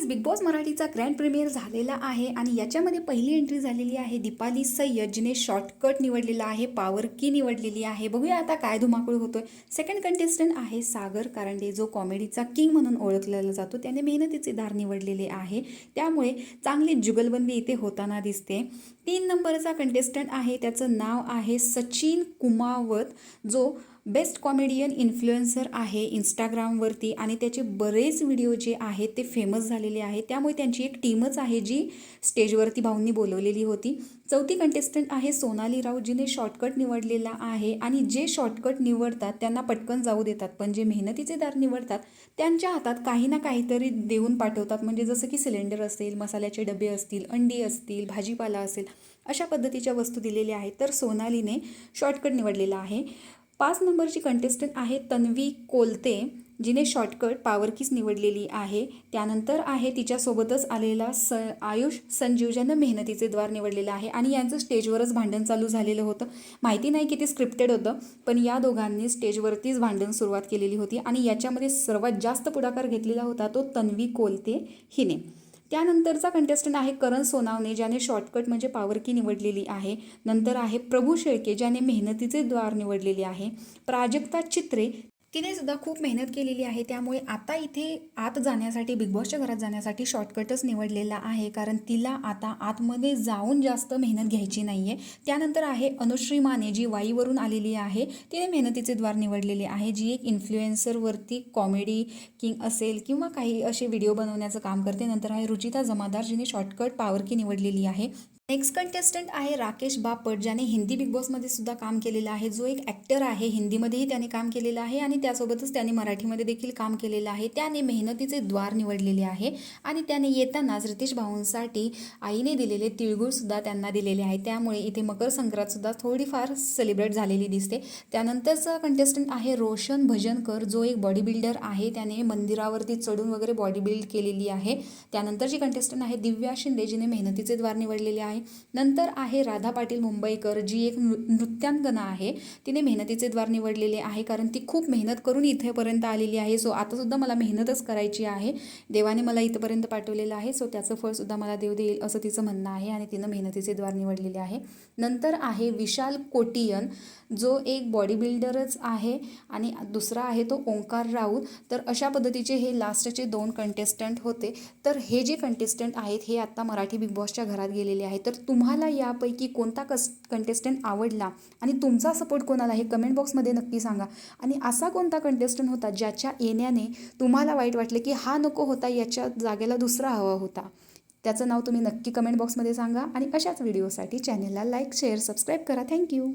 Guys big boss मराठीचा grand premier झालेला आहे आणि याच्यामध्ये पहिली एंट्री झालेली आहे दीपाली सय्यद, जिने शॉर्टकट निवडलेला आहे, पॉवर की निवडलेली आहे. बघूया आता काय धुमाकूळ होतोय. सेकंड कंटेस्टंट आहे सागर कारंडे, जो कॉमेडीचा किंग म्हणून ओळखलेला जातो. त्याने मेहनतीचे दार निवडलेले आहे, त्यामुळे चांगली जुगलबंदी इथे होताना दिसते. 3 नंबरचा कंटेस्टंट आहे, त्याचं नाव आहे सचिन कुमावत, जो बेस्ट कॉमेडियन इन्फ्लुएन्सर आहे इंस्टाग्रामवरती आणि त्याचे बरेच व्हिडिओ जे आहेत ते फेमस झालेले आहेत. त्यामुळे त्यांची एक टीमच आहे जी स्टेजवरती भाऊंनी बोलवलेली होती. चौथी कंटेस्टंट आहे सोनाली राऊत, जिने शॉर्टकट निवडलेला आहे आणि जे शॉर्टकट निवडतात त्यांना पटकन जाऊ देतात, पण जे मेहनतीचे दार निवडतात त्यांच्या हातात काही ना काहीतरी देऊन पाठवतात. म्हणजे जसं की सिलेंडर असेल, मसाल्याचे डबे असतील, अंडी असतील, भाजीपाला असेल, अशा पद्धतीच्या वस्तू दिलेल्या आहेत. तर सोनालीने शॉर्टकट निवडलेला आहे. 5 नंबरची कंटेस्टंट आहे तन्वी कोलते, जिने शॉर्टकट पॉवर कीज निवडलेली आहे. त्यानंतर आहे तिच्यासोबतच आलेला आयुष संजीव, ज्यानं मेहनतीचे द्वार निवडलेलं आहे आणि यांचं स्टेजवरच भांडण चालू झालेलं होतं. माहिती नाही किती स्क्रिप्टेड होतं, पण या दोघांनी स्टेजवरतीच भांडण सुरुवात केलेली होती आणि याच्यामध्ये सर्वात जास्त पुढाकार घेतलेला होता तो तन्वी कोलते हिने. त्यानंतरचा कंटेस्टंट आहे करण सोनावणे, ज्याने शॉर्टकट म्हणजे पॉवर की निवडलेली आहे. नंतर आहे प्रभू शेळके, ज्याने मेहनतीचे द्वार निवडलेले आहे. प्राजक्ता चित्रे, तिने सुद्धा खूप मेहनत केलेली आहे, त्यामुळे आता इथे आत जाण्यासाठी, बिग बॉसच्या घरात जाण्यासाठी शॉर्टकटच निवडलेला आहे, कारण तिला आता आतमध्ये जाऊन जास्त मेहनत घ्यायची नाही आहे. त्यानंतर आहे अनुश्री माने, जी वाईवरून आलेली आहे. तिने मेहनतीचे द्वार निवडलेले आहे, जी एक इन्फ्लुएन्सरवरती कॉमेडी किंग असेल किंवा काही असे व्हिडिओ बनवण्याचं काम करते. नंतर आहे रुचिता जमादार, जिने शॉर्टकट पॉवर की निवडलेली आहे. नेक्स्ट कंटेस्टंट आहे राकेश बापट, ज्याने हिंदी बिग बॉसमध्ये सुद्धा काम केलेलं आहे. जो एक ॲक्टर आहे, हिंदीमध्येही त्याने काम केलेलं आहे आणि त्यासोबतच त्याने मराठीमध्ये देखील काम केलेलं आहे. त्याने मेहनतीचे द्वार निवडलेले आहे आणि त्याने येतानाच रितेश भाऊंसाठी आईने दिलेले तिळगुळसुद्धा त्यांना दिलेले आहे. त्यामुळे इथे मकर संक्रांतसुद्धा थोडीफार सेलिब्रेट झालेली दिसते. त्यानंतरचा कंटेस्टंट आहे रोशन भजनकर, जो एक बॉडी बिल्डर आहे. त्याने मंदिरावरती चढून वगैरे बॉडी बिल्ड केलेली आहे. त्यानंतरची कंटेस्टंट आहे दिव्या शिंदे, जिने मेहनतीचे द्वार निवडलेले आहे. नंतर आहे राधा पाटील मुंबईकर, जी एक नृत्यांगना आहे. तिने मेहनतीचे द्वार निवडलेले आहे, कारण ती खूप मेहनत करून इथेपर्यंत आलेली आहे. सो आतासुद्धा मला मेहनतच करायची आहे, देवाने मला इथंपर्यंत पाठवलेलं आहे, सो त्याचं फळसुद्धा मला देव देईल असं तिचं म्हणणं आहे आणि तिनं मेहनतीचे द्वार निवडलेले आहे. नंतर आहे विशाल कोटियन, जो एक बॉडी बिल्डरच आहे आणि दुसरा आहे तो ओंकार राऊत. तर अशा पद्धतीचे हे लास्टचे 2 कंटेस्टंट होते. तर हे जे कंटेस्टंट आहेत हे आत्ता मराठी बिग बॉसच्या घरात गेलेले आहेत. तर तुम्हाला यापैकी कोणता कंटेस्टंट आवडला आणि तुमचा सपोर्ट कोणाला हे कमेंट बॉक्समध्ये नक्की सांगा. आणि असा कोणता कंटेस्टंट होता ज्याच्या येण्याने तुम्हाला वाईट वाटले की हा नको होता, याच्या जागेला दुसरा हवा होता, त्याचं नाव तुम्ही नक्की कमेंट बॉक्समध्ये सांगा. आणि अशाच व्हिडिओसाठी चॅनलला लाईक, शेअर, सबस्क्राईब करा. थँक्यू.